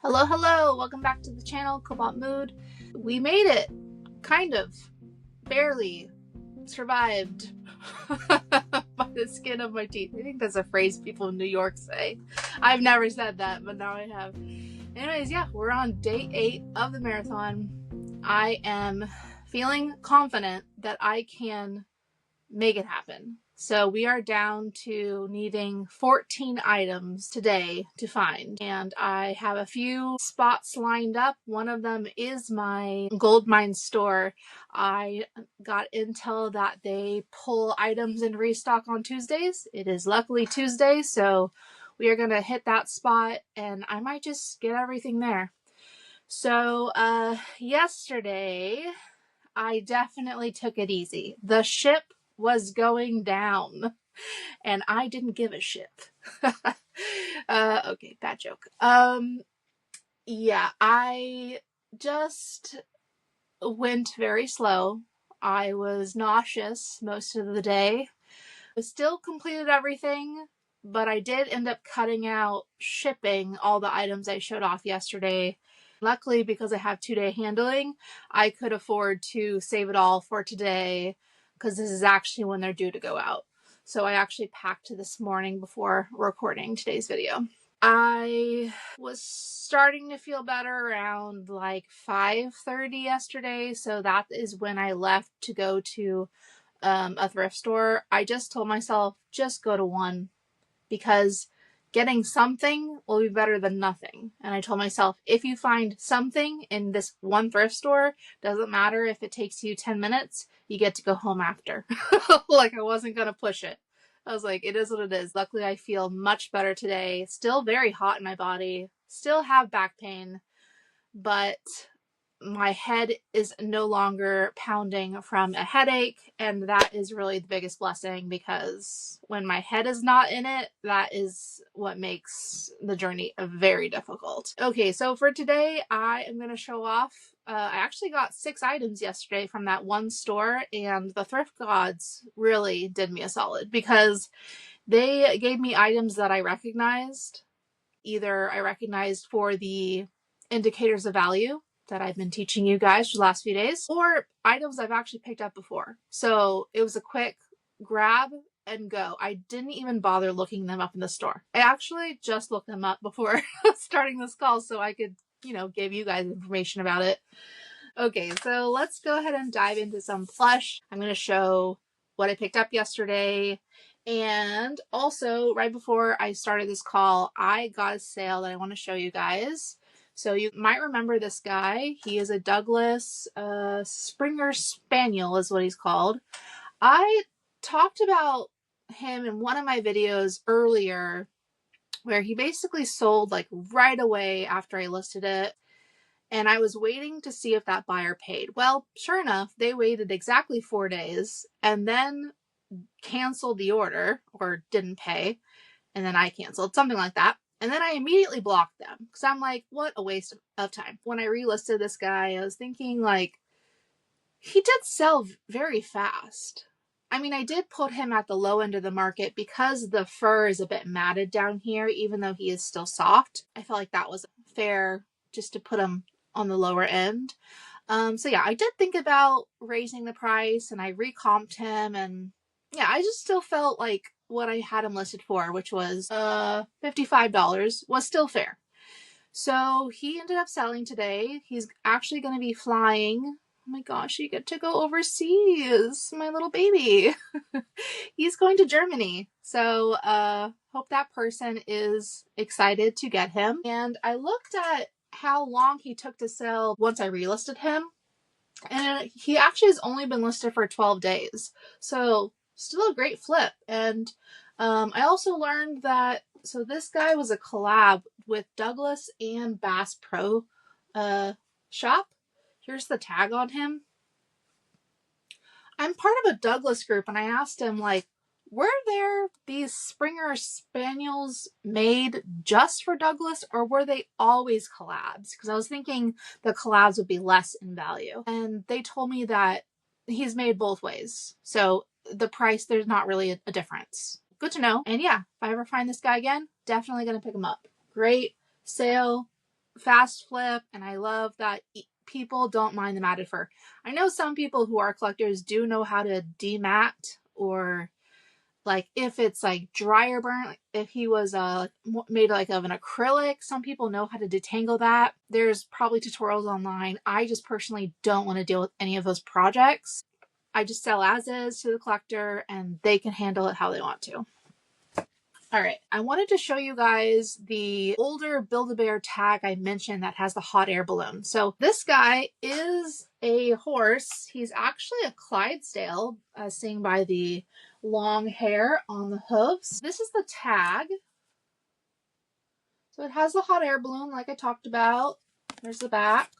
Hello, hello! Welcome back to the channel, Cobalt Mood. We made it. Kind of. Barely. Survived. By the skin of my teeth. I think that's a phrase people in New York say. I've never said that, but now I have. Anyways, yeah, we're on day 8 of the marathon. I am feeling confident that I can make it happen. So we are down to needing 14 items today to find, and I have a few spots lined up. One of them is my gold mine store. I got intel that they pull items in restock on Tuesdays. It is luckily Tuesday, so we are going to hit that spot, and I might just get everything there. So yesterday I definitely took it easy. The ship was going down and I didn't give a shit. Okay, bad joke. Yeah, I just went very slow. I was nauseous most of the day. I still completed everything, but I did end up cutting out shipping all the items I showed off yesterday. Luckily, because I have 2-day handling, I could afford to save it all for today because this is actually when they're due to go out. So I actually packed this morning before recording today's video. I was starting to feel better around like 5:30 yesterday, so that is when I left to go to a thrift store. I just told myself, just go to one, because getting something will be better than nothing. And I told myself, if you find something in this one thrift store, doesn't matter if it takes you 10 minutes, you get to go home after. Like I wasn't going to push it. I was like, it is what it is. Luckily, I feel much better today. Still very hot in my body. Still have back pain. But my head is no longer pounding from a headache, and that is really the biggest blessing, because when my head is not in it, that is what makes the journey very difficult. Okay, so for today, I am going to show off. I actually got 6 items yesterday from that one store, and the thrift gods really did me a solid because they gave me items that I recognized. Either I recognized for the indicators of value that I've been teaching you guys for the last few days, or items I've actually picked up before. So it was a quick grab and go. I didn't even bother looking them up in the store. I actually just looked them up before starting this call so I could, give you guys information about it. Okay, so let's go ahead and dive into some plush. I'm going to show what I picked up yesterday. And also, right before I started this call, I got a sale that I want to show you guys. So you might remember this guy. He is a Douglas Springer Spaniel is what he's called. I talked about him in one of my videos earlier where he basically sold like right away after I listed it. And I was waiting to see if that buyer paid. Well, sure enough, they waited exactly 4 days and then canceled the order or didn't pay. And then I canceled, something like that. And then I immediately blocked them because I'm like, what a waste of time. When I relisted this guy, I was thinking like, he did sell very fast. I mean, I did put him at the low end of the market because the fur is a bit matted down here, even though he is still soft. I felt like that was fair just to put him on the lower end. So yeah, I did think about raising the price and I recomped him, and yeah, I just still felt like what I had him listed for, which was $55, was still fair. So he ended up selling today. He's actually going to be flying. Oh my gosh, you get to go overseas, my little baby. He's going to Germany. So hope that person is excited to get him. And I looked at how long he took to sell once I relisted him, and he actually has only been listed for 12 days. So still a great flip. And I also learned that, so this guy was a collab with Douglas and Bass Pro Shop. Here's the tag on him. I'm part of a Douglas group, and I asked him, like, were there these Springer Spaniels made just for Douglas, or were they always collabs? Because I was thinking the collabs would be less in value. And they told me that he's made both ways. So the price, there's not really a difference. Good to know. And yeah, if I ever find this guy again, definitely going to pick him up. Great sale, fast flip, and I love that people don't mind the matted fur. I know some people who are collectors do know how to demat, or like if it's like dryer burn, like if he was made like of an acrylic, some people know how to detangle that. There's probably tutorials online. I just personally don't want to deal with any of those projects. I just sell as is to the collector, and they can handle it how they want to. All right, I wanted to show you guys the older Build-A-Bear tag I mentioned that has the hot air balloon. So this guy is a horse. He's actually a Clydesdale, as seen by the long hair on the hooves. This is the tag. So it has the hot air balloon like I talked about. There's the back.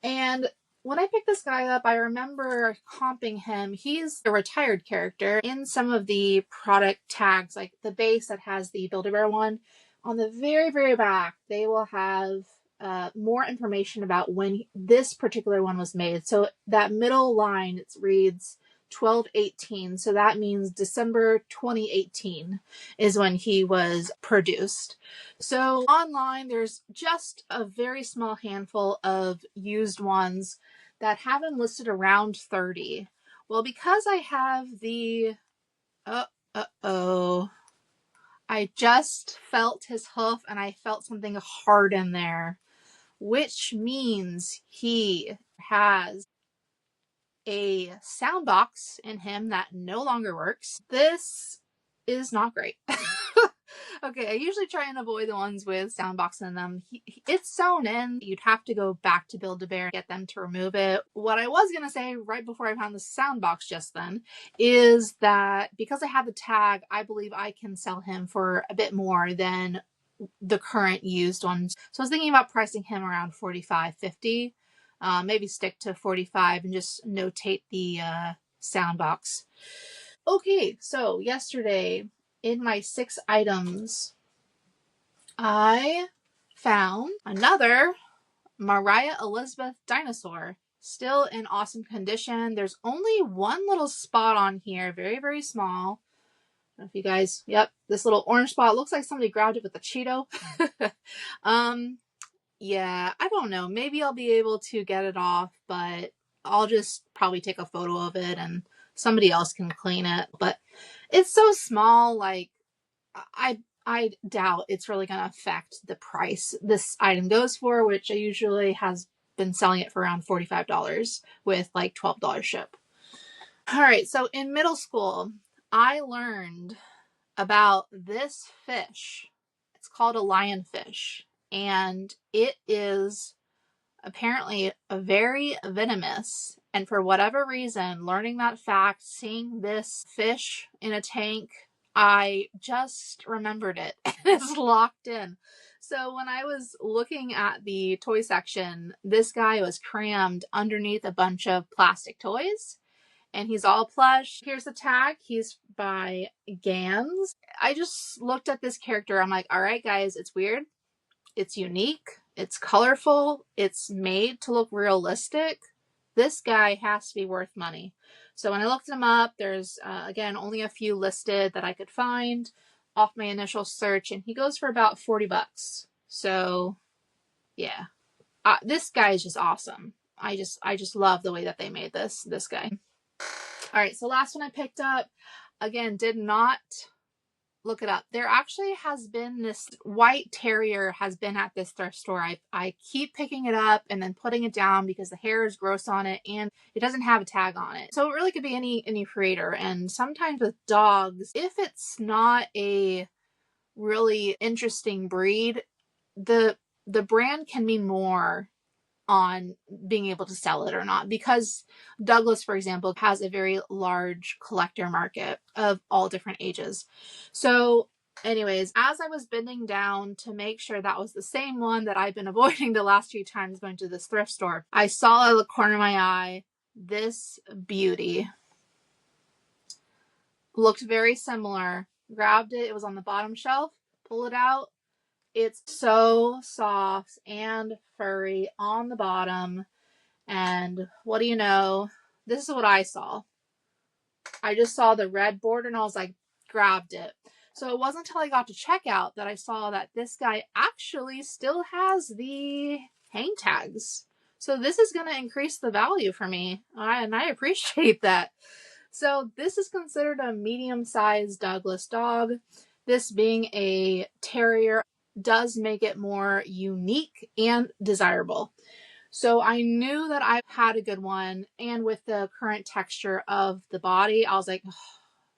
And when I picked this guy up, I remember comping him. He's a retired character in some of the product tags, like the base that has the Build-A-Bear one. On the very, very back, they will have more information about when this particular one was made. So that middle line, it reads 12/18. So that means December 2018 is when he was produced. So online, there's just a very small handful of used ones that have him listed around 30. Well, because I have the, I just felt his hoof and I felt something hard in there, which means he has a sound box in him that no longer works. This is not great. Okay, I usually try and avoid the ones with sound box in them. It's sewn in. You'd have to go back to Build-A-Bear and get them to remove it. What I was going to say right before I found the sound box just then is that because I have the tag, I believe I can sell him for a bit more than the current used ones. So I was thinking about pricing him around $45, $50. Maybe stick to 45 and just notate the sound box. Okay, so yesterday in my 6 items, I found another Mariah Elizabeth dinosaur, still in awesome condition. There's only one little spot on here, very, very small. I don't know if you guys, yep, this little orange spot looks like somebody grabbed it with a Cheeto. Yeah, I don't know. Maybe I'll be able to get it off, but I'll just probably take a photo of it and somebody else can clean it. But it's so small, like I doubt it's really going to affect the price this item goes for, which I usually has been selling it for around $45 with like $12 ship. All right, so in middle school, I learned about this fish. It's called a lionfish, and it is apparently very venomous. And for whatever reason, learning that fact, seeing this fish in a tank, I just remembered it and it's locked in. So when I was looking at the toy section, this guy was crammed underneath a bunch of plastic toys. And he's all plush. Here's the tag. He's by Gans. I just looked at this character. I'm like, all right, guys, it's weird. It's unique. It's colorful. It's made to look realistic. This guy has to be worth money. So when I looked him up, there's, again, only a few listed that I could find off my initial search, and he goes for about 40 bucks. So, yeah. This guy is just awesome. I just love the way that they made this guy. All right, so last one I picked up, again, did not look it up. There actually has been this white terrier has been at this thrift store. I keep picking it up and then putting it down because the hair is gross on it and it doesn't have a tag on it. So it really could be any creator. And sometimes with dogs, if it's not a really interesting breed, the brand can mean more on being able to sell it or not, because Douglas, for example, has a very large collector market of all different ages. So anyways, as I was bending down to make sure that was the same one that I've been avoiding the last few times going to this thrift store, I saw out of the corner of my eye this beauty. Looked very similar. Grabbed it. It was on the bottom shelf. Pull it out. It's so soft and furry on the bottom. And what do you know? This is what I saw. I just saw the red border and I was like, grabbed it. So it wasn't until I got to checkout that I saw that this guy actually still has the hang tags. So this is going to increase the value for me, and I appreciate that. So this is considered a medium-sized Douglas dog. This being a terrier does make it more unique and desirable. So I knew that I had a good one, and with the current texture of the body, I was like, oh,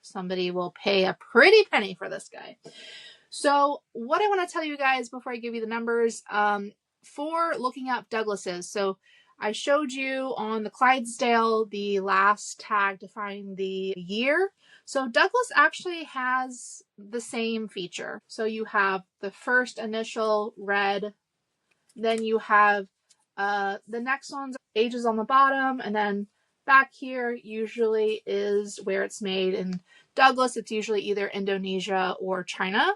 somebody will pay a pretty penny for this guy. So what I want to tell you guys before I give you the numbers, for looking up Douglases. So I showed you on the Clydesdale the last tag to find the year. So Douglas actually has the same feature. So you have the first initial red, then you have the next one's ages on the bottom, and then back here usually is where it's made. In Douglas, it's usually either Indonesia or China.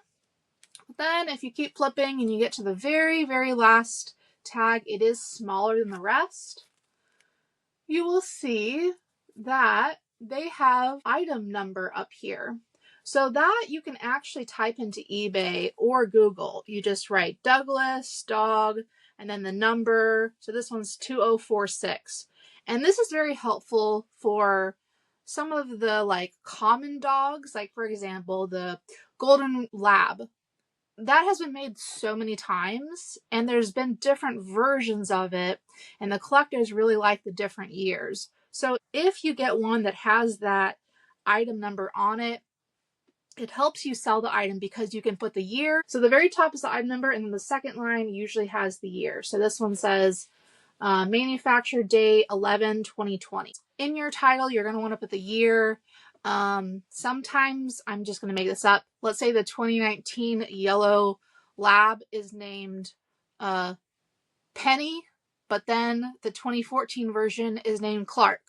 Then if you keep flipping and you get to the very, very last tag, it is smaller than the rest. You will see that they have item number up here. So that you can actually type into eBay or Google. You just write Douglas, dog, and then the number. So this one's 2046. And this is very helpful for some of the like common dogs, like for example, the Golden Lab. That has been made so many times, and there's been different versions of it, and the collectors really like the different years. So if you get one that has that item number on it, it helps you sell the item because you can put the year. So the very top is the item number, and then the second line usually has the year. So this one says manufacture date 11/2020. In your title, you're going to want to put the year. Sometimes I'm just going to make this up. Let's say the 2019 yellow lab is named Penny, but then the 2014 version is named Clark.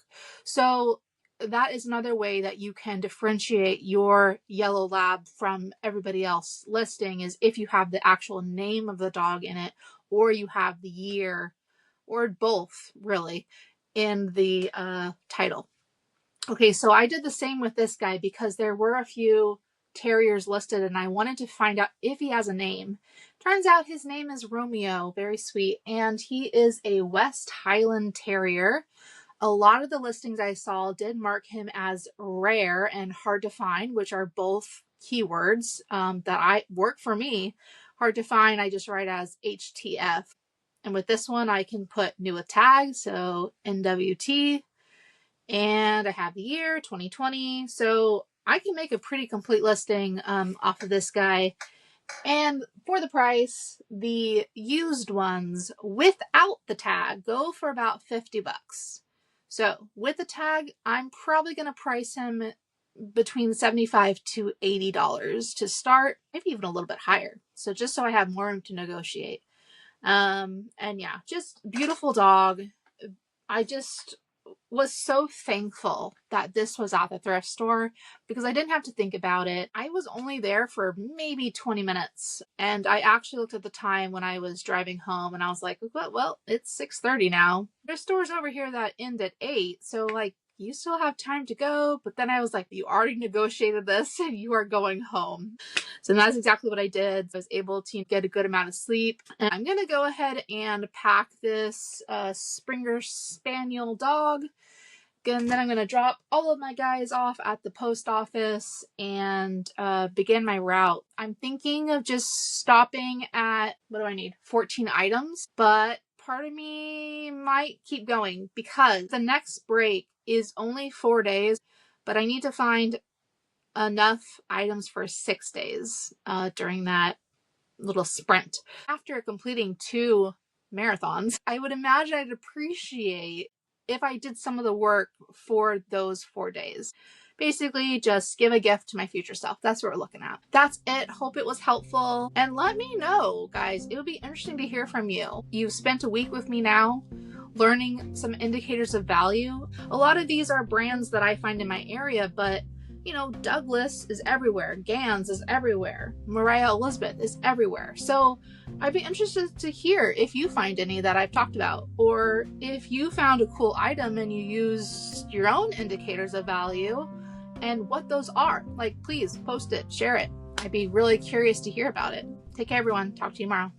So that is another way that you can differentiate your yellow lab from everybody else listing, is if you have the actual name of the dog in it, or you have the year, or both really, in the title. Okay, so I did the same with this guy because there were a few terriers listed and I wanted to find out if he has a name. Turns out his name is Romeo, very sweet, and he is a West Highland Terrier. A lot of the listings I saw did mark him as rare and hard to find, which are both keywords that I work for me. Hard to find, I just write as HTF. And with this one, I can put new with tag, so NWT. And I have the year 2020, so I can make a pretty complete listing off of this guy. And for the price, the used ones without the tag go for about $50. So with the tag, I'm probably going to price him between $75 to $80 to start, maybe even a little bit higher. So just so I have more room to negotiate. And yeah, just beautiful dog. I just was so thankful that this was at the thrift store because I didn't have to think about it. I was only there for maybe 20 minutes, and I actually looked at the time when I was driving home and I was like, well, it's 6:30 now. There's stores over here that end at 8, so like you still have time to go. But then I was like, you already negotiated this and you are going home. So that's exactly what I did. I was able to get a good amount of sleep. And I'm going to go ahead and pack this Springer Spaniel dog. And then I'm going to drop all of my guys off at the post office and begin my route. I'm thinking of just stopping at, what do I need? 14 items. But part of me might keep going because the next break is only 4 days, but I need to find enough items for 6 days during that little sprint. After completing 2 marathons, I would imagine I'd appreciate if I did some of the work for those 4 days. Basically, just give a gift to my future self. That's what we're looking at. That's it. Hope it was helpful. And let me know, guys. It would be interesting to hear from you. You've spent a week with me now, learning some indicators of value. A lot of these are brands that I find in my area, but you know, Douglas is everywhere. Gans is everywhere. Mariah Elizabeth is everywhere. So I'd be interested to hear if you find any that I've talked about, or if you found a cool item and you used your own indicators of value and what those are. Like, please post it, share it. I'd be really curious to hear about it. Take care, everyone. Talk to you tomorrow.